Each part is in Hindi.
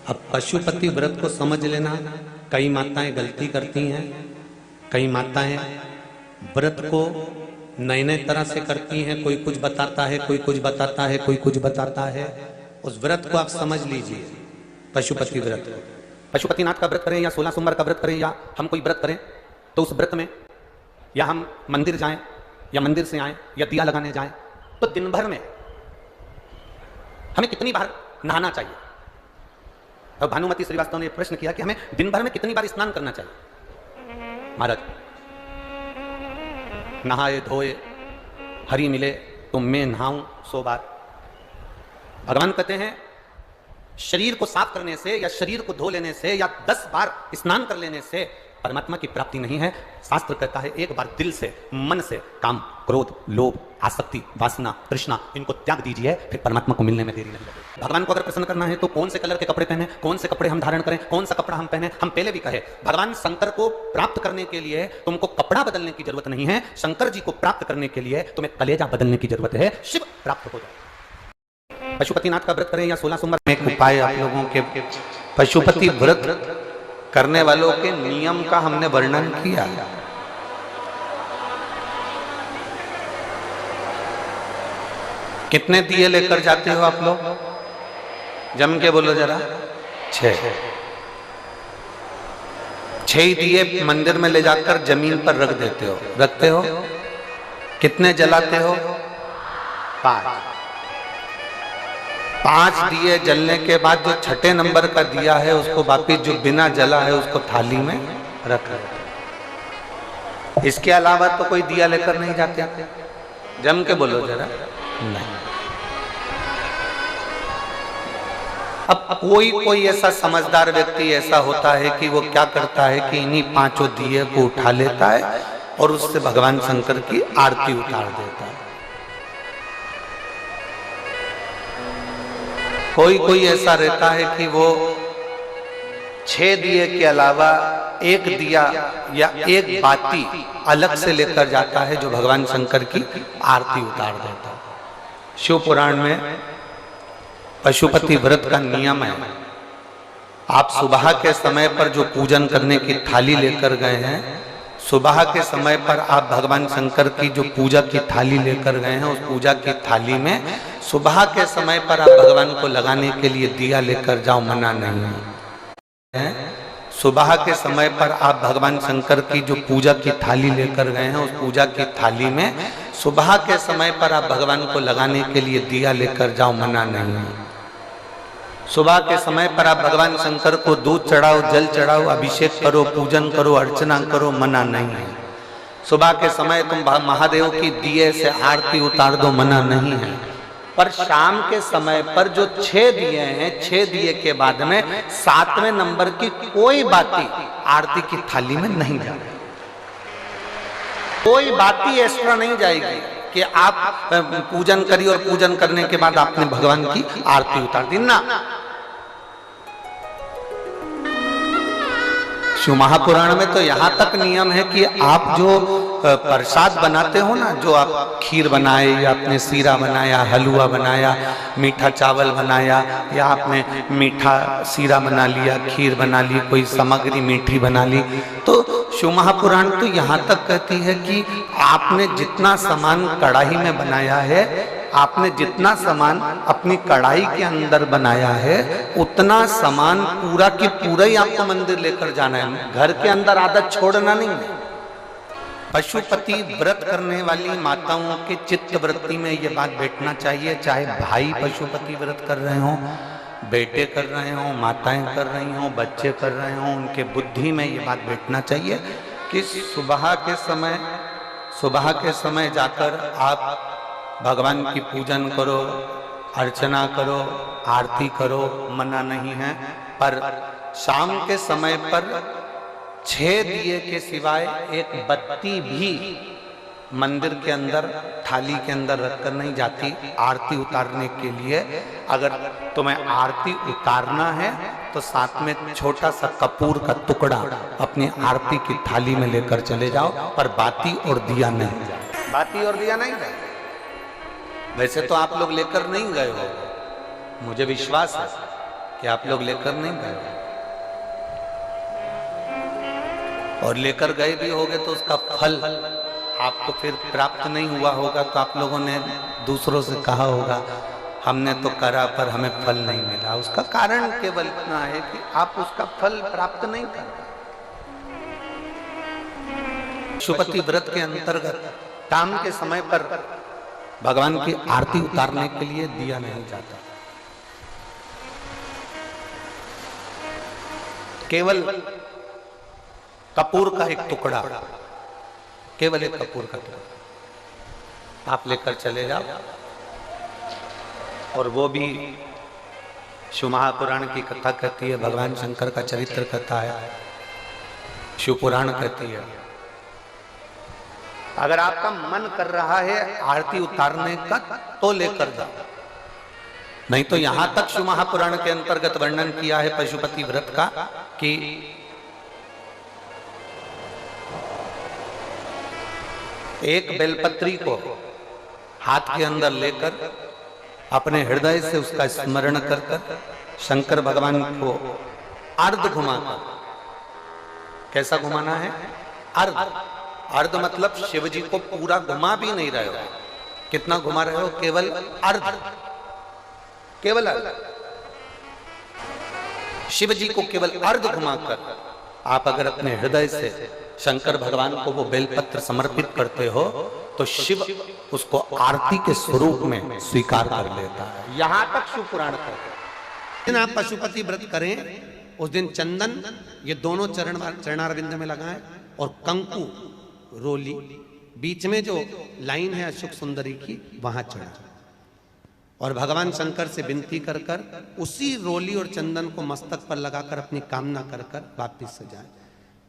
अब पशुपति व्रत को समझ लेना। कई माताएं गलती करती हैं, कई माताएं व्रत को नए नए तरह से करती हैं। कोई कुछ बताता है, कोई कुछ बताता है, कोई कुछ बताता है। उस व्रत को आप समझ लीजिए, पशुपति व्रत को। पशुपतिनाथ का व्रत करें या 16 सोमवार का व्रत करें या हम कोई व्रत करें, तो उस व्रत में या हम मंदिर जाएं या मंदिर से आएं या दिया लगाने जाएं, तो दिन भर में हमें कितनी बार नहाना चाहिए। और भानुमति श्रीवास्तव ने प्रश्न किया कि हमें दिन भर में कितनी बार स्नान करना चाहिए। महाराज, नहाए धोए हरि मिले तो मैं नहाऊं 100 बार। भगवान कहते हैं शरीर को साफ करने से या शरीर को धो लेने से या 10 बार स्नान कर लेने से परमात्मा की प्राप्ति नहीं है। शास्त्र कहता है एक बार दिल से, मन से काम, क्रोध, लोभ, आसक्ति, वासना, तृष्णा, इनको त्याग दीजिए, फिर परमात्मा को मिलने में देरी नहीं लगेगी। भगवान को अगर प्रसन्न करना है तो कौन से कलर के कपड़े पहने, कौन से कपड़े हम धारण करें, कौन सा कपड़ा हम पहने। हम पहले भी कहे भगवान शंकर को प्राप्त करने के लिए तुमको कपड़ा बदलने की जरूरत नहीं है। शंकर जी को प्राप्त करने के लिए तुम्हें कलेजा बदलने की जरूरत है। शिव प्राप्त हो जाए। पशुपतिनाथ का व्रत करें या 16 सोमवार। एक उपाय आप लोगों के, पशुपति व्रत करने वालों के नियम का हमने वर्णन किया। कितने दिए लेकर जाते हो आप लोग? जम के बोलो जरा। 6 दिए मंदिर में ले जाकर जमीन पर रख देते हो, रखते हो। कितने जलाते हो? 5 दिए जलने के बाद जो छठे नंबर का दिया है उसको वापिस जो बिना जला है उसको थाली में रख देते। इसके अलावा तो कोई दिया लेकर नहीं जाते। जम के बोलो जरा। नहीं। अब कोई ऐसा समझदार व्यक्ति ऐसा होता है कि वो क्या करता है कि इन्हीं 5 दिए को उठा लेता है और उससे भगवान शंकर की आरती उतार देता है। कोई ऐसा रहता है कि वो 6 दिए के अलावा 1 दिया या 1 बाती अलग से लेकर जाता है जो भगवान शंकर की आरती उतार देता है। शिव पुराण में पशुपति व्रत का नियम है, आप सुबह के समय पर जो पूजन करने की थाली लेकर गए हैं, सुबह के समय पर आप भगवान शंकर की जो पूजा की थाली लेकर गए हैं, उस पूजा की थाली में सुबह के समय पर आप भगवान को लगाने के लिए दिया लेकर जाओ, मना नहीं है। सुबह के समय पर आप भगवान शंकर की जो पूजा की थाली लेकर गए हैं, उस पूजा की थाली में सुबह के समय पर आप भगवान को लगाने के लिए दिया लेकर जाओ, मना नहीं है। सुबह के समय पर आप भगवान शंकर को दूध चढ़ाओ, जल चढ़ाओ, अभिषेक करो, पूजन करो, अर्चना करो, मना नहीं है। सुबह के समय तुम महादेव की दिए से आरती उतार दो, मना नहीं है। पर शाम के समय पर जो 6 दिए हैं, 6 दिए के बाद में 7वें नंबर की कोई बाती आरती की थाली में नहीं जाएगी। कोई बाती एक्स्ट्रा नहीं जाएगी कि आप पूजन करिए और पूजन करने के बाद आपने भगवान की आरती उतार दी ना। शिव महापुराण में तो यहाँ तक नियम है कि आप जो प्रसाद बनाते हो ना, जो आप खीर बनाए या आपने सीरा बनाया, हलवा बनाया, मीठा चावल बनाया या आपने मीठा सीरा बना लिया, खीर बना ली, कोई सामग्री मीठी बना ली, तो शिव महापुराण तो यहाँ तक कहती है कि आपने जितना सामान कढ़ाई में बनाया है, आपने जितना सामान अपनी कढ़ाई के अंदर बनाया है, उतना सामान पूरा की पूरा ही आपको मंदिर लेकर जाना है। घर के अंदर आदत छोड़ना नहीं है। पशुपति व्रत करने वाली माताओं के चित्त वृत्ति में ये बात बैठना चाहिए, चाहे भाई पशुपति व्रत कर रहे हो, बेटे कर रहे हो, माताएं कर रही हो, बच्चे कर रहे हो, उनके बुद्धि में ये बात बैठना चाहिए कि सुबह के समय जाकर आप भगवान की पूजन करो, अर्चना करो, आरती करो, मना नहीं है। पर शाम के समय पर 6 दिए के सिवाय 1 बत्ती भी मंदिर के अंदर थाली के अंदर रखकर नहीं जाती आरती उतारने के लिए। अगर तुम्हें आरती उतारना है तो साथ में छोटा सा कपूर का टुकड़ा अपनी आरती की थाली में लेकर चले जाओ, पर बाती और दिया नहीं जाए। बाती और दिया नहीं जाए। वैसे तो आप लोग लेकर नहीं गए हो, मुझे विश्वास है, कि आप लोग लेकर नहीं गए, और लेकर गए भी होगे तो उसका फल आपको फिर प्राप्त नहीं हुआ होगा, तो आप लोगों ने दूसरों से कहा होगा हमने तो करा पर हमें फल नहीं मिला। उसका कारण केवल इतना है कि आप उसका फल प्राप्त नहीं कर। पशुपति व्रत के अंतर्गत शाम के समय पर भगवान की आरती उतारने के लिए दिया नहीं जाता, केवल कपूर का एक टुकड़ा, केवल एक कपूर का टुकड़ा आप लेकर चले जाओ, और वो भी शिव महापुराण की कथा कहती है, भगवान शंकर का चरित्र कथा है, शिव पुराण कहती है। अगर आपका मन कर रहा है आरती उतारने का तो लेकर जाओ, नहीं तो यहां तक शिव महापुराण के अंतर्गत वर्णन किया है पशुपति व्रत का कि एक बेलपत्री को हाथ के अंदर लेकर अपने हृदय से उसका स्मरण कर कर शंकर भगवान को अर्ध घुमाकर, कैसा घुमाना है? अर्ध। अर्ध मतलब शिव जी को पूरा घुमा भी नहीं रहे हो, कितना घुमा रहे हो? केवल अर्ध, केवल अर्ध। शिव जी को केवल अर्ध घुमाकर आप अगर अपने हृदय से शंकर भगवान को वो बेलपत्र समर्पित करते हो तो शिव उसको आरती के स्वरूप में स्वीकार कर लेता है। यहां तक शिव पुराण कहते हैं। आप पशुपति व्रत करें उस दिन चंदन ये दोनों चरणारविंद में लगाएं, और कंकु रोली बीच में जो लाइन है अशोक सुंदरी की वहां चढ़ा, और भगवान शंकर से विनती कर कर उसी रोली और चंदन को मस्तक पर लगाकर अपनी कामना कर कर वापिस से जाए।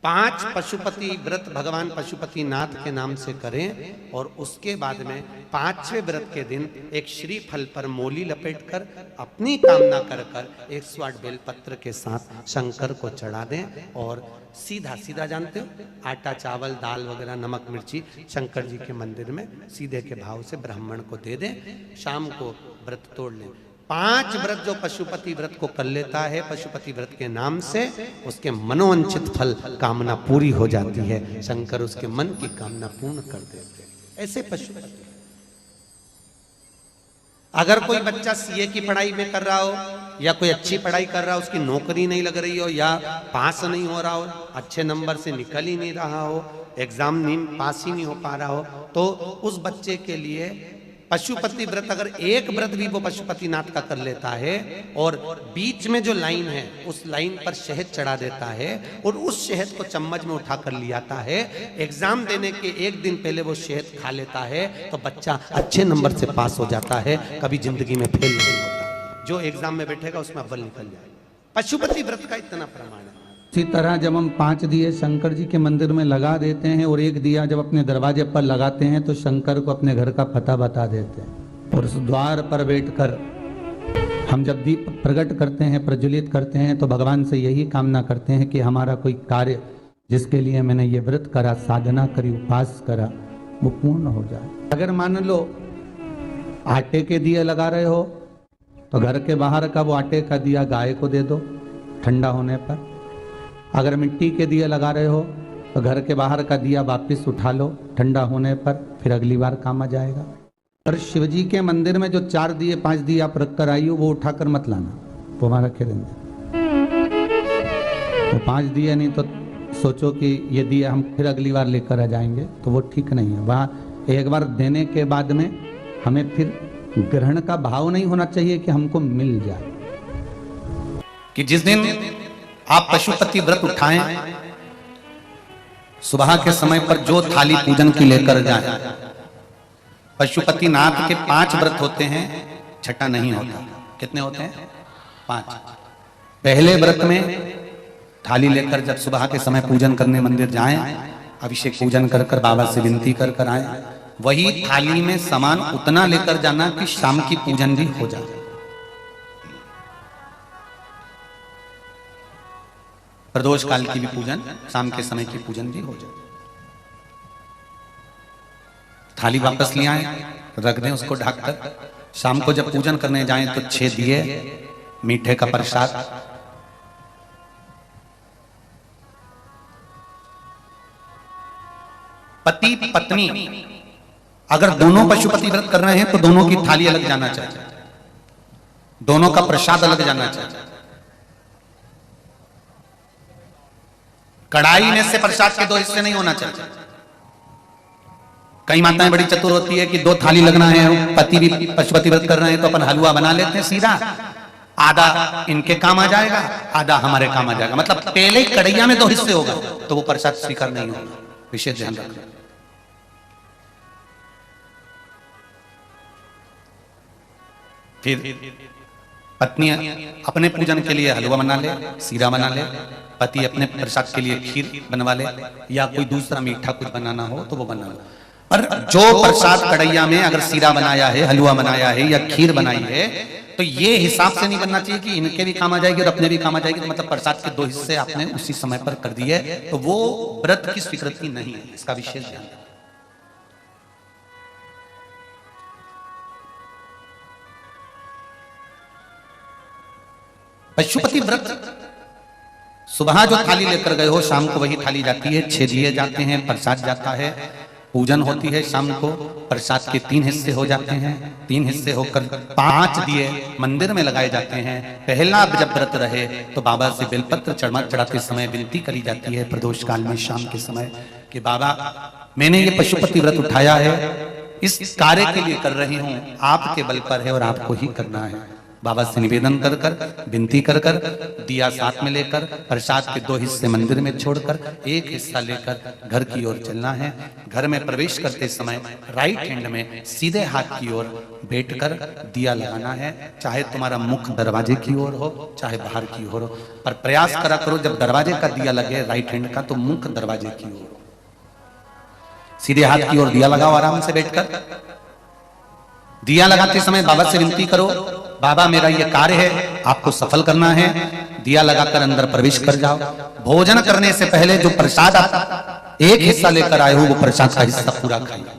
5 पशुपति व्रत भगवान पशुपति नाथ के नाम से करें, और उसके बाद में 5वें व्रत के दिन एक श्री फल पर मोली लपेटकर अपनी कामना कर कर 108 बेलपत्र के साथ शंकर को चढ़ा दें, और सीधा सीधा जानते हो आटा चावल दाल वगैरह नमक मिर्ची शंकर जी के मंदिर में सीधे के भाव से ब्राह्मण को दे दें, शाम को व्रत तोड़ लें। 5 व्रत जो पशुपति व्रत को कर लेता है पशुपति व्रत के नाम से, उसके मनोवांछित फल कामना पूरी हो जाती है, शंकर उसके मन की कामना पूर्ण कर देते हैं। ऐसे पशुपति। अगर कोई बच्चा सीए की पढ़ाई में कर रहा हो या कोई अच्छी पढ़ाई कर रहा हो, उसकी नौकरी नहीं लग रही हो या पास नहीं हो रहा हो, अच्छे नंबर से निकल ही नहीं रहा हो, एग्जाम नहीं पास ही नहीं हो पा रहा हो, तो उस बच्चे के लिए पशुपति व्रत, अगर एक व्रत भी वो पशुपति नाथ का कर लेता है और बीच में जो लाइन है उस लाइन पर शहद चढ़ा देता है और उस शहद को चम्मच में उठा कर ले आता है, एग्जाम देने के एक दिन पहले वो शहद खा लेता है, तो बच्चा अच्छे नंबर से पास हो जाता है, कभी जिंदगी में फेल नहीं होता। जो एग्जाम में बैठेगा उसमें अव्वल निकल जाएगा। पशुपति व्रत का इतना प्रमाण है। इसी तरह जब हम 5 दिए शंकर जी के मंदिर में लगा देते हैं और एक दिया जब अपने दरवाजे पर लगाते हैं तो शंकर को अपने घर का पता बता देते हैं, और उस द्वार पर बैठकर हम जब दीप प्रकट करते हैं प्रज्वलित करते हैं तो भगवान से यही कामना करते हैं कि हमारा कोई कार्य जिसके लिए मैंने ये व्रत करा, साधना करी, उपास करा, वो पूर्ण हो जाए। अगर मान लो आटे के दिए लगा रहे हो तो घर के बाहर का वो आटे का दिया गाय को दे दो ठंडा होने पर। अगर मिट्टी के दिए लगा रहे हो तो घर के बाहर का दिया वापस उठा लो ठंडा होने पर, फिर अगली बार काम आ जाएगा। और शिवजी के मंदिर में जो 4 दिए 5 दिए आप रख कर आई हो वो उठाकर मत लाना, वो वहां रखे रहेंगे। तो 5 दिए नहीं तो सोचो कि ये दिए हम फिर अगली बार लेकर आ जाएंगे, तो वो ठीक नहीं है। वहां एक बार देने के बाद में हमें फिर ग्रहण का भाव नहीं होना चाहिए कि हमको मिल जाए। कि जिस दिन आप पशुपति व्रत उठाएं, सुबह के समय पर जो थाली पूजन की लेकर जाएं, पशुपति नाथ के 5 व्रत होते हैं, छठा नहीं होता। कितने होते हैं? 5। पहले व्रत में थाली लेकर जब सुबह के समय पूजन करने मंदिर जाएं, अभिषेक पूजन कर कर बाबा से विनती कर कर आए, वही थाली में सामान उतना लेकर जाना कि शाम की पूजन भी हो जाए। प्रदोष काल की भी पूजन, शाम के समय की पूजन भी हो जाए। थाली वापस ले आए, रख दें उसको ढककर। शाम को जब पूजन करने जाएं तो 6 दिए मीठे का प्रसाद। पति पत्नी अगर दोनों पशुपति व्रत कर रहे हैं तो दोनों की थाली अलग जाना चाहिए, दोनों का प्रसाद अलग जाना चाहिए। कढ़ाई में से प्रसाद के 2 हिस्से नहीं होना चाहिए। कई माताएं बड़ी चतुर होती है कि 2 थाली लगना है, पति भी पशुपति व्रत कर रहे हैं तो अपन हलवा बना लेते हैं सीधा, आधा इनके काम आ जाएगा, आधा हमारे काम आ जाएगा। मतलब पहले कढ़ैया में 2 हिस्से होगा तो वो प्रसाद स्वीकार नहीं होगा। विशेष ध्यान रखना। फिर पत्नी अपने पूजन के लिए हलवा बना ले, सीरा बना ले, पति अपने प्रसाद के लिए खीर बनवा ले, या कोई दूसरा मीठा कुछ बनाना हो तो वो बना लो। पर जो प्रसाद कढ़ैया में अगर सीरा बनाया है, हलवा बनाया है या खीर बनाई है तो ये हिसाब से नहीं बनना चाहिए कि इनके भी काम आ जाएगी और अपने भी काम आ जाएगी। तो मतलब प्रसाद के 2 हिस्से आपने उसी समय पर कर दिए तो वो व्रत की स्वीकृति नहीं है। इसका विशेष ध्यान रखना। पशुपति व्रत सुबह जो थाली लेकर गए हो शाम को वही थाली जाती है, 6 दिए जाते हैं, प्रसाद जाता है, पूजन होती है। शाम को प्रसाद के 3 हिस्से हो जाते हैं, 3 हिस्से होकर 5 दिए मंदिर में लगाए जाते हैं। पहला जब व्रत रहे तो बाबा से बेलपत्र चढ़ाते समय विनती करी जाती है प्रदोष काल में शाम के समय कि बाबा मैंने ये पशुपति व्रत उठाया है, इस कार्य के लिए कर रही हूं, आपके बल पर है और आपको ही करना है। बाबा से निवेदन कर कर विनती कर कर दिया साथ में लेकर प्रसाद के 2 हिस्से मंदिर में छोड़कर 1 हिस्सा लेकर घर की ओर चलना है। घर में प्रवेश करते समय राइट हैंड में सीधे हाथ की ओर बैठकर दिया लगाना है। चाहे तुम्हारा मुख दरवाजे की ओर हो चाहे बाहर की ओर हो, पर प्रयास करा करो जब दरवाजे का दिया लगे राइट हैंड का तो मुख दरवाजे की ओर हो। सीधे हाथ की ओर दिया लगाओ आराम से बैठकर। दिया लगाते समय बाबा से विनती करो, बाबा मेरा ये कार्य है, आपको सफल करना है। दिया लगाकर अंदर प्रवेश कर जाओ। भोजन करने से पहले जो प्रसाद आप 1 हिस्सा लेकर आए हो वो प्रसाद का हिस्सा पूरा खाइए,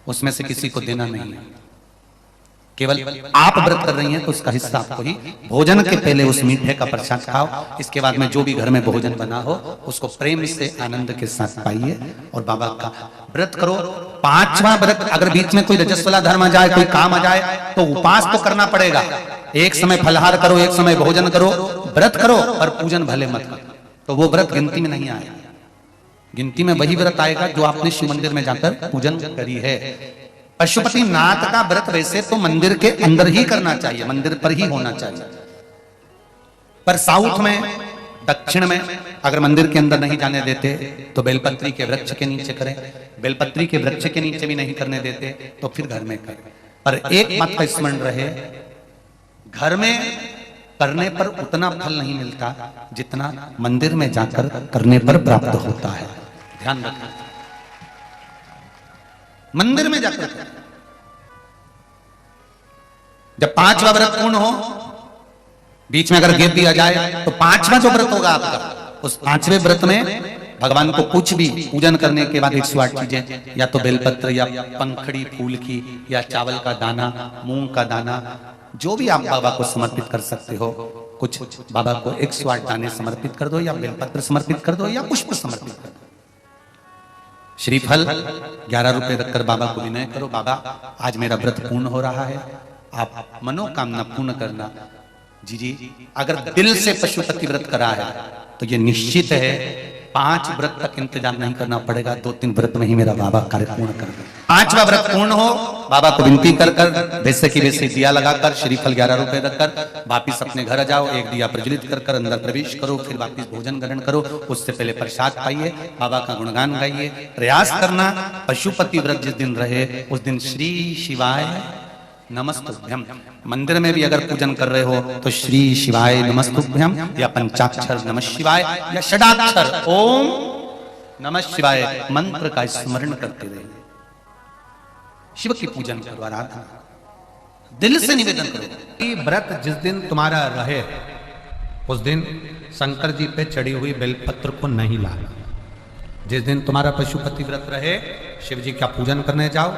उसमें से किसी को देना नहीं है। केवल आप व्रत कर रही हैं तो उसका हिस्सा आपको ही। भोजन के पहले उस मीठे का प्रसाद खाओ, इसके बाद में जो भी घर में भोजन बना हो उसको प्रेम से आनंद के साथ पाइए और बाबा का व्रत करो। 5वां व्रत अगर बीच में कोई रजस्वला धर्म आ जाए, कोई काम आ जाए तो उपास तो करना पड़ेगा। एक समय फलहार करो, एक समय भोजन करो, व्रत करो और पूजन भले मत करो, तो वो व्रत गिनती में नहीं आएगा। गिनती में वही व्रत आएगा जो आपने शिव मंदिर में जाकर पूजन करी है। पशुपति नाथ का व्रत वैसे तो मंदिर के अंदर ही करना चाहिए, मंदिर पर ही होना चाहिए, पर साउथ में दक्षिण में अगर मंदिर के अंदर नहीं जाने देते तो बेलपत्री के वृक्ष के नीचे करें। बेलपत्री के वृक्ष के नीचे भी नहीं करने देते तो फिर घर में करें। पर एक बात का स्मरण रहे, घर में करने पर उतना फल नहीं मिलता जितना मंदिर में जाकर करने पर प्राप्त होता है। ध्यान रखना, मंदिर में जाकर जब 5वां व्रत पूर्ण हो, बीच में अगर गैप दिया जाए तो 5वां जो व्रत होगा आपका, उस 5वें व्रत में भगवान को कुछ भी पूजन करने के बाद 108 चीजें, या तो बेलपत्र या पंखड़ी फूल की या चावल का दाना, मूंग का दाना, जो भी आप बाबा को समर्पित कर सकते हो, कुछ बाबा को 108 दाने समर्पित कर दो या बेलपत्र समर्पित कर दो या पुष्प समर्पित कर दो। श्रीफल 11 रुपए रखकर बाबा को विनय करो, बाबा आज मेरा व्रत पूर्ण हो रहा है, आप मनोकामना पूर्ण करना। जी अगर दिल से पशुपति व्रत करा है तो ये निश्चित है 5 व्रत तक इंतजार नहीं करना पड़ेगा, 2-3 व्रत में ही मेरा बाबा कार्य पूर्ण कर दे। 5वां व्रत पूर्ण हो, बाबा को विनती कर कर वैसे की वैसे दिया लगाकर श्रीफल 11 रुपए रखकर वापिस अपने घर जाओ। एक दिया प्रज्वलित कर कर अंदर प्रवेश करो, फिर वापिस भोजन ग्रहण करो। उससे पहले प्रसाद पाइए, बाबा का गुणगान गाइए। प्रयास करना पशुपति व्रत जिस दिन रहे उस दिन श्री शिवाय नमस्तुभ्यम। मंदिर में भी अगर पूजन कर रहे हो तो श्री शिवाय नमस्तुभ्यम या पंचाक्षर नमः शिवाय या षडाक्षर ओम नमः शिवाय मंत्र का स्मरण करते रहे। शिव की पूजन करो, आराधना दिल से निवेदन करो। ये व्रत जिस दिन तुम्हारा रहे उस दिन शंकर जी पे चढ़ी हुई बेलपत्र को नहीं लाना। जिस दिन तुम्हारा पशुपति व्रत रहे, शिव जी का पूजन करने जाओ,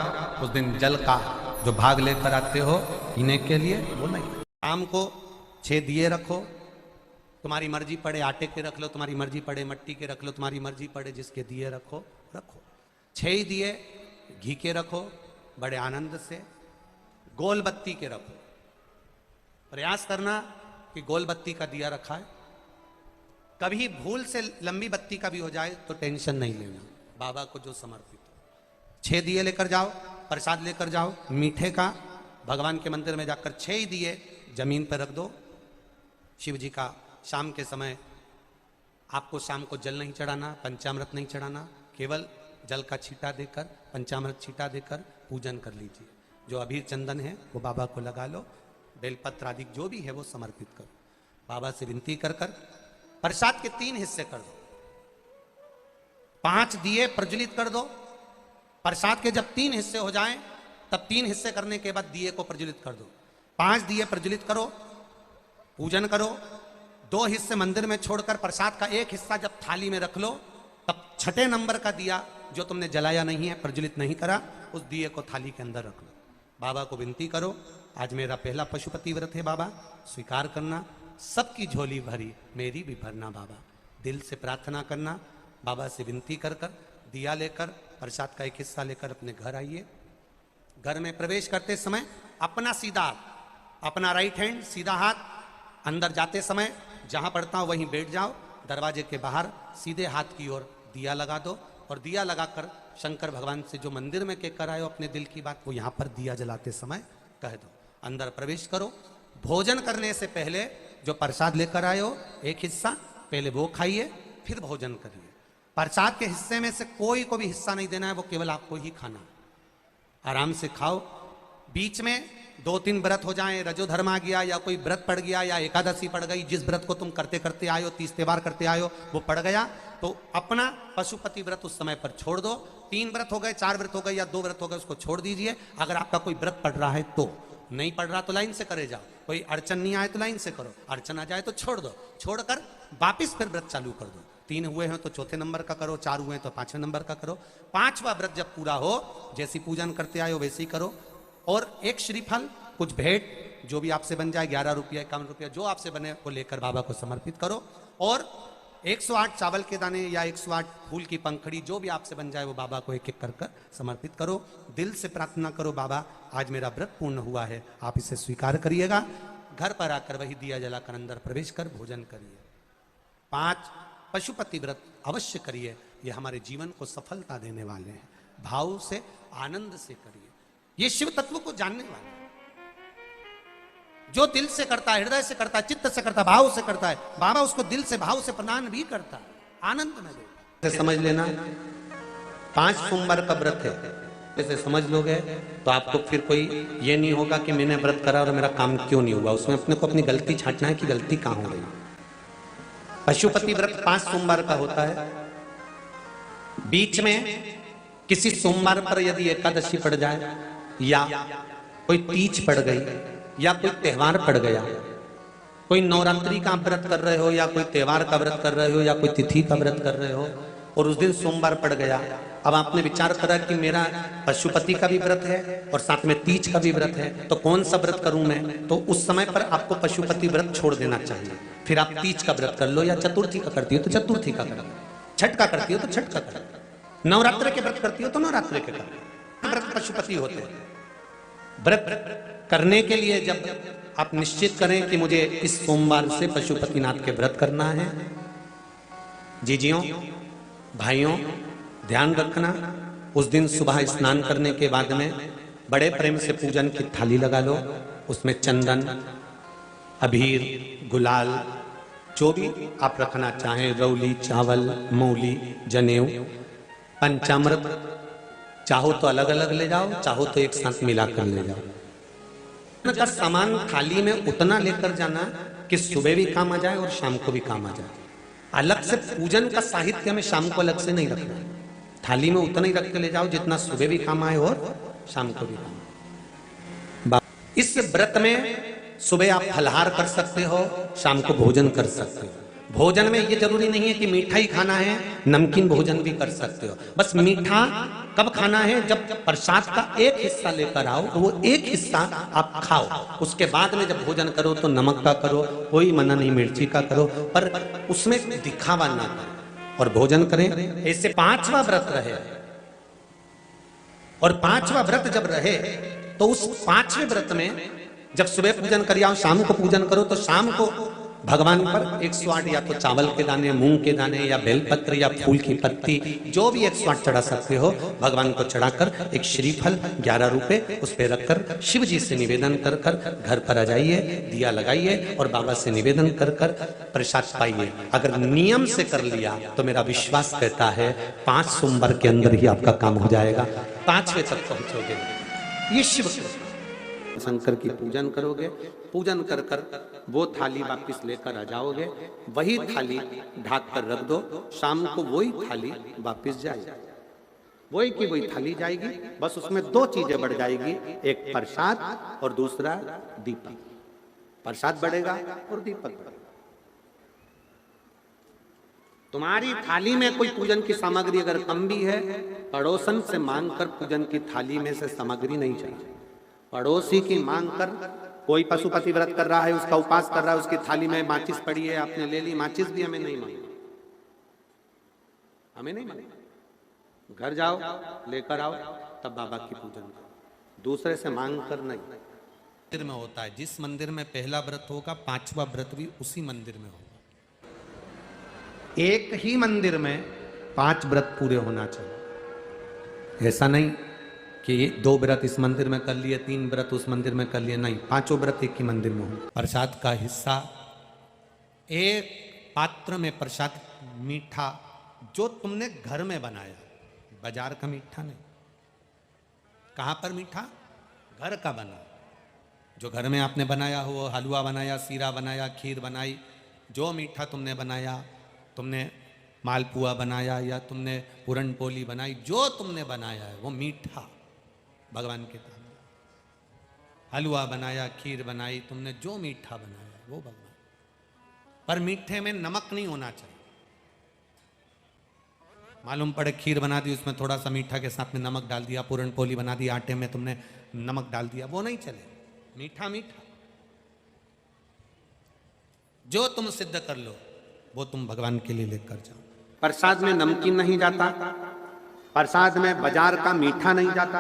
उस दिन जल का जो भाग लेकर आते हो पीने के लिए वो नहीं। शाम को 6 दिए रखो, तुम्हारी मर्जी पड़े आटे के रख लो, तुम्हारी मर्जी पड़े मट्टी के रख लो, तुम्हारी मर्जी पड़े जिसके दिए रखो रखो। 6 ही दिए घी के रखो, बड़े आनंद से। गोल बत्ती के रखो, प्रयास करना कि गोल बत्ती का दिया रखा है। कभी भूल से लंबी बत्ती का भी हो जाए तो टेंशन नहीं लेना, बाबा को जो समर्पित हो। 6 दिए लेकर जाओ, प्रसाद लेकर जाओ मीठे का, भगवान के मंदिर में जाकर 6 ही दिए जमीन पर रख दो। शिव जी का शाम के समय आपको शाम को जल नहीं चढ़ाना, पंचामृत नहीं चढ़ाना, केवल जल का छींटा देकर, पंचामृत छींटा देकर पूजन कर लीजिए। जो अबीर चंदन है वो बाबा को लगा लो, बेलपत्र आदि जो भी है वो समर्पित करो। बाबा से विनती कर कर प्रसाद के 3 हिस्से कर दो। 5 दिए प्रज्वलित कर दो। प्रसाद के जब 3 हिस्से हो जाएं तब 3 हिस्से करने के बाद दिए को प्रज्वलित कर दो। 5 दिए प्रज्वलित करो, पूजन करो। 2 हिस्से मंदिर में छोड़कर प्रसाद का 1 हिस्सा जब थाली में रख लो, तब 6ठे नंबर का दिया जो तुमने जलाया नहीं है, प्रज्वलित नहीं करा, उस दिए को थाली के अंदर रख लो। बाबा को विनती करो, आज मेरा पहला पशुपति व्रत है बाबा, स्वीकार करना, सबकी झोली भरी मेरी भी भरना बाबा। दिल से प्रार्थना करना, बाबा से विनती कर कर दिया लेकर प्रसाद का 1 हिस्सा लेकर अपने घर आइए। घर में प्रवेश करते समय अपना सीधा, अपना राइट हैंड सीधा हाथ, अंदर जाते समय जहां पड़ता हो वहीं बैठ जाओ। दरवाजे के बाहर सीधे हाथ की ओर दिया लगा दो और दिया लगाकर शंकर भगवान से जो मंदिर में कहकर आए हो अपने दिल की बात, वो यहां पर दिया जलाते समय कह दो। अंदर प्रवेश करो। भोजन करने से पहले जो प्रसाद लेकर आए हो 1 हिस्सा पहले वो खाइए, फिर भोजन करिए। प्रसाद के हिस्से में से कोई को भी हिस्सा नहीं देना है, वो केवल आपको ही खाना। आराम से खाओ। बीच में 2-3 व्रत हो जाएं, रजो धर्म आ गया या कोई व्रत पड़ गया या एकादशी पड़ गई, जिस व्रत को तुम करते करते आए हो, 30 त्योहार करते आए हो, वो पड़ गया तो अपना पशुपति व्रत उस समय पर छोड़ दो। 3 व्रत हो गए, 4 व्रत हो गए या 2 व्रत हो गए, उसको छोड़ दीजिए। अगर आपका कोई व्रत पड़ रहा है तो, नहीं पड़ रहा तो लाइन से करे जाओ। कोई अड़चन नहीं आए तो लाइन से करो, अड़चन आ जाए तो छोड़ दो। छोड़कर वापिस फिर व्रत चालू कर दो। 3 हुए हैं तो 4थे नंबर का करो, 4 हुए हैं तो 5वें नंबर का करो। 5वां व्रत जब पूरा हो, जैसी पूजन करते आए हो वैसे ही करो। और 1 श्रीफल, कुछ भेंट जो भी आपसे बन जाए, 11 रुपया 51 रुपया जो आपसे बने वो लेकर बाबा को समर्पित करो। और 108 चावल के दाने या 108 फूल की पंखड़ी जो भी आपसे बन जाए वो बाबा को 1-1 कर कर समर्पित करो। दिल से प्रार्थना करो, बाबा आज मेरा व्रत पूर्ण हुआ है, आप इसे स्वीकार करिएगा। घर पर आकर वही दिया जलाकर अंदर प्रवेश कर भोजन करिए। 5 पशुपति व्रत अवश्य करिए, ये हमारे जीवन को सफलता देने वाले हैं। भाव से, आनंद से करिए, ये शिव तत्व को जानने वाले हैं। जो दिल से करता है, हृदय से करता है, चित्त से करता है, भाव से करता है, बाबा उसको दिल से भाव से प्रदान भी करता है, आनंद में दे। समझ लेना 5 सोमवार का व्रत है, जैसे समझ लोगे तो आपको फिर कोई ये नहीं होगा कि मैंने व्रत करा और मेरा काम क्यों नहीं हुआ। उसमें अपने को अपनी गलती छांटना है कि गलती कहां हो गई। पशुपति व्रत 5 सोमवार का होता है। बीच में किसी सोमवार पर यदि एकादशी पड़ जाए या कोई तीज पड़ गई या कोई त्योहार पड़ गया, कोई नवरात्रि का व्रत कर रहे हो या कोई त्योहार का व्रत कर रहे हो या कोई तिथि का व्रत कर रहे हो और उस दिन सोमवार पड़ गया, अब आपने विचार करा कि मेरा पशुपति का भी व्रत है और साथ में तीज का भी व्रत है, तो कौन सा व्रत करूं मैं? तो उस समय पर आपको पशुपति व्रत छोड़ देना चाहिए। फिर आप तीज का व्रत कर लो या चतुर्थी का करती हो तो चतुर्थी का कर, छठ का करती हो तो छठ का कर, नवरात्र के व्रत करती हो तो नवरात्र के कर। व्रत पशुपति होते हैं। व्रत करने के लिए जब आप निश्चित करें कि मुझे इस सोमवार से पशुपतिनाथ के व्रत करना है, जीजियों भाइयों ध्यान रखना, उस दिन सुबह स्नान करने के बाद में बड़े प्रेम से पूजन की थाली लगा लो, उसमें चंदन, अबीर, गुलाल जो भी आप रखना चाहें, रौली, चावल, मूली, जनेऊ, पंचामृत, चाहो तो अलग अलग ले जाओ, चाहो तो एक साथ मिलाकर ले जाओ। का सामान थाली में उतना लेकर जाना कि सुबह भी काम आ जाए और शाम को भी काम आ जाए। अलग से पूजन का साहित्य में शाम को अलग से नहीं रखना, थाली में उतना ही रख के ले जाओ जितना सुबह भी काम आए और शाम को भी काम आए। इस व्रत में सुबह आप फलहार कर सकते हो, शाम को भोजन कर सकते हो। भोजन में ये जरूरी नहीं है कि मीठा ही खाना है, नमकीन भोजन भी कर सकते हो। बस मीठा कब खाना है, जब प्रसाद का एक हिस्सा लेकर आओ तो वो एक हिस्सा आप खाओ, उसके बाद में जब भोजन करो तो नमक का करो, कोई मना नहीं मिर्ची का करो, पर उसमें दिखावा ना करो और भोजन करें। ऐसे 5वां व्रत रहे, और 5वां व्रत जब रहे तो उस 5वें व्रत में जब सुबह पूजन कर आओ, शाम को पूजन करो, तो शाम को भगवान पर 108 या तो चावल के दाने, मूंग के दाने, या बेलपत्र या फूल की पत्ती, जो भी 108 चढ़ा सकते हो भगवान को चढ़ाकर एक श्रीफल 11 रुपए उस पे रखकर शिव जी से निवेदन कर कर घर पर आ जाइए, दिया लगाइए और बाबा से निवेदन कर कर प्रसाद पाइए। अगर नियम से कर लिया तो मेरा विश्वास कहता है 5 सोमवार के अंदर ही आपका काम हो जाएगा, 5वें तक पहुंचोगे। ये शिव शंकर की पूजन करोगे, पूजन कर कर वो थाली वापस लेकर आ जाओगे, वही थाली ढाक कर रख दो, शाम को वही थाली वापस जाएगी, वही की वही थाली जाएगी। बस उसमें 2 चीजें बढ़ जाएगी, एक प्रसाद और दूसरा दीपक। प्रसाद बढ़ेगा और दीपक बढ़ेगा। तुम्हारी थाली में कोई पूजन की सामग्री अगर कम भी है, पड़ोसन से मांगकर पूजन की थाली में से सामग्री नहीं चाहिए। पड़ोसी की मांग कर, कोई पशुपति व्रत कर रहा है, उसका उपास कर रहा है, उसकी थाली में माचिस पड़ी है, आपने ले ली, माचिस भी हमें नहीं मांगी, हमें नहीं मांगी। घर जाओ लेकर आओ, तब बाबा की पूजन करो, दूसरे से मांग कर नहीं। मंदिर में होता है, जिस मंदिर में पहला व्रत होगा 5वां व्रत भी उसी मंदिर में होगा। एक ही मंदिर में 5 व्रत पूरे होना चाहिए। ऐसा नहीं कि 2 व्रत इस मंदिर में कर लिए, 3 व्रत उस मंदिर में कर लिए, नहीं, 5 व्रत एक ही मंदिर में हो। प्रसाद का हिस्सा एक पात्र में, प्रसाद मीठा जो तुमने घर में बनाया, बाजार का मीठा नहीं। कहाँ पर मीठा? घर का बना, जो घर में आपने बनाया हो, हलवा बनाया, सीरा बनाया, खीर बनाई, जो मीठा तुमने बनाया, तुमने मालपुआ बनाया या तुमने पूरन पोली बनाई, जो तुमने बनाया है वो मीठा भगवान के सामने। हलवा बनाया, खीर बनाई, तुमने जो मीठा बनाया वो भगवान। पर मीठे में नमक नहीं होना चाहिए। मालूम पड़े खीर बना दी, उसमें थोड़ा सा मीठा के साथ में नमक डाल दिया, पूरन पोली बना दी, आटे में तुमने नमक डाल दिया, वो नहीं चले। मीठा मीठा, जो तुम सिद्ध कर लो वो तुम भगवान के लिए लेकर जाओ। प्रसाद में नमकीन नहीं जाता, प्रसाद में बाजार का मीठा नहीं जाता,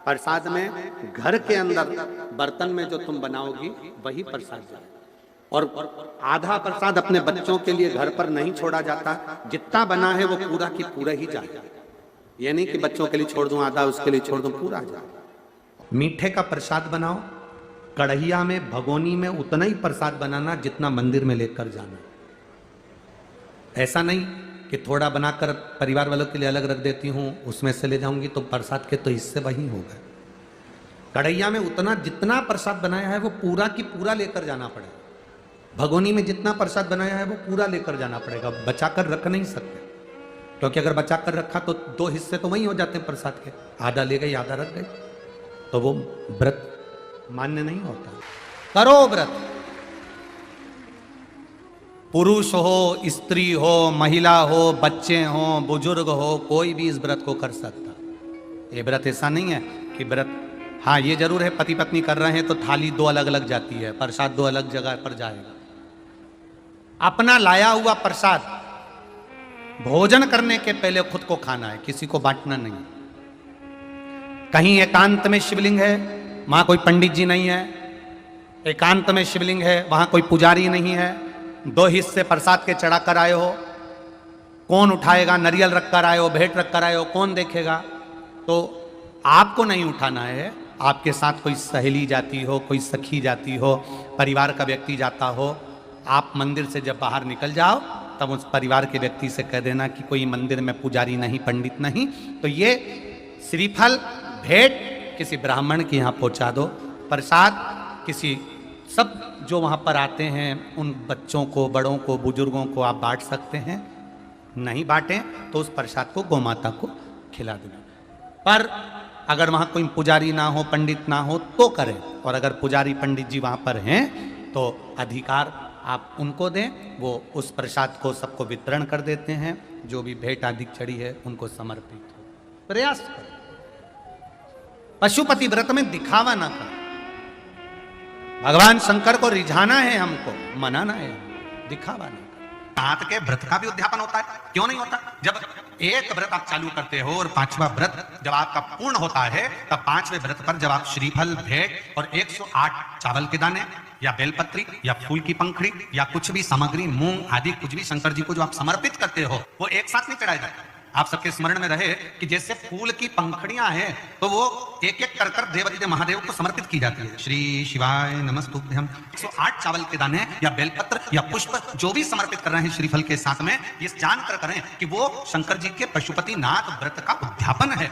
प्रसाद में घर के अंदर बर्तन में जो तुम बनाओगी वही प्रसाद जाए। और आधा प्रसाद अपने बच्चों के लिए घर पर नहीं छोड़ा जाता, जितना बना है वो पूरा की पूरा ही जाए। ये नहीं कि बच्चों के लिए छोड़ दूं आधा, उसके लिए छोड़ दूं, पूरा जाए। मीठे का प्रसाद बनाओ, कढ़ैया में, भगोनी में उतना ही प्रसाद बनाना जितना मंदिर में लेकर जाना। ऐसा नहीं कि थोड़ा बनाकर परिवार वालों के लिए अलग रख देती हूँ, उसमें से ले जाऊंगी तो प्रसाद के तो हिस्से वही हो गए। कढ़ैया में उतना जितना प्रसाद बनाया है वो पूरा की पूरा लेकर जाना पड़ेगा। भगोनी में जितना प्रसाद बनाया है वो पूरा लेकर जाना पड़ेगा, बचाकर रख नहीं सकते, क्योंकि अगर बचाकर रखा तो 2 हिस्से तो वही हो जाते हैं प्रसाद के, आधा ले गई आधा रख गई, तो वो व्रत मान्य नहीं होता। करो व्रत, पुरुष हो, स्त्री हो, महिला हो, बच्चे हो, बुजुर्ग हो, कोई भी इस व्रत को कर सकता। ये व्रत ऐसा नहीं है कि व्रत, हाँ ये जरूर है पति पत्नी कर रहे हैं तो थाली 2 अलग अलग जाती है, प्रसाद 2 अलग जगह पर जाएगा। अपना लाया हुआ प्रसाद भोजन करने के पहले खुद को खाना है, किसी को बांटना नहीं। कहीं एकांत में शिवलिंग है, वहां कोई पंडित जी नहीं है, एकांत में शिवलिंग है, वहां कोई पुजारी नहीं है, 2 हिस्से प्रसाद के चढ़ा कर आए हो, कौन उठाएगा? नारियल रख कर आए हो, भेंट रख कर आए हो, कौन देखेगा? तो आपको नहीं उठाना है, आपके साथ कोई सहेली जाती हो, कोई सखी जाती हो, परिवार का व्यक्ति जाता हो, आप मंदिर से जब बाहर निकल जाओ तब उस परिवार के व्यक्ति से कह देना कि कोई मंदिर में पुजारी नहीं, पंडित नहीं, तो ये श्रीफल भेंट किसी ब्राह्मण के यहाँ पहुँचा दो, प्रसाद किसी, सब जो वहाँ पर आते हैं उन बच्चों को, बड़ों को, बुजुर्गों को आप बांट सकते हैं। नहीं बांटें तो उस प्रसाद को गौमाता को खिला देना। पर अगर वहाँ कोई पुजारी ना हो, पंडित ना हो तो करें, और अगर पुजारी पंडित जी वहाँ पर हैं तो अधिकार आप उनको दें, वो उस प्रसाद को सबको वितरण कर देते हैं। जो भी भेंट आदि चढ़ी है उनको समर्पित हो। प्रयास करें, पशुपति व्रत में दिखावा ना करें। भगवान शंकर को रिझाना है, हमको मनाना है, दिखावा नहीं। सात के व्रत का भी उद्यापन होता है, क्यों नहीं होता? जब एक व्रत आप चालू करते हो और पांचवा व्रत जब आपका पूर्ण होता है, तब पांचवें व्रत पर जब आप श्रीफल, भेंट और 108 चावल के दाने या बेलपत्री या फूल की पंखड़ी या कुछ भी सामग्री, मूंग आदि कुछ भी शंकर जी को जो आप समर्पित करते हो, वो एक साथ नहीं चढ़ाया जाता। आप सबके स्मरण में रहे कि जैसे फूल की पंखड़ियां हैं तो वो एक एक कर देवादिदेव महादेव को समर्पित की जाती है। श्री शिवाय नमस्तुभ्यम। 108 चावल के दाने या बेलपत्र या पुष्प जो भी समर्पित कर रहे हैं श्रीफल के साथ में, ये जानकर करें कि वो शंकर जी के पशुपति नाथ व्रत का उद्यापन है।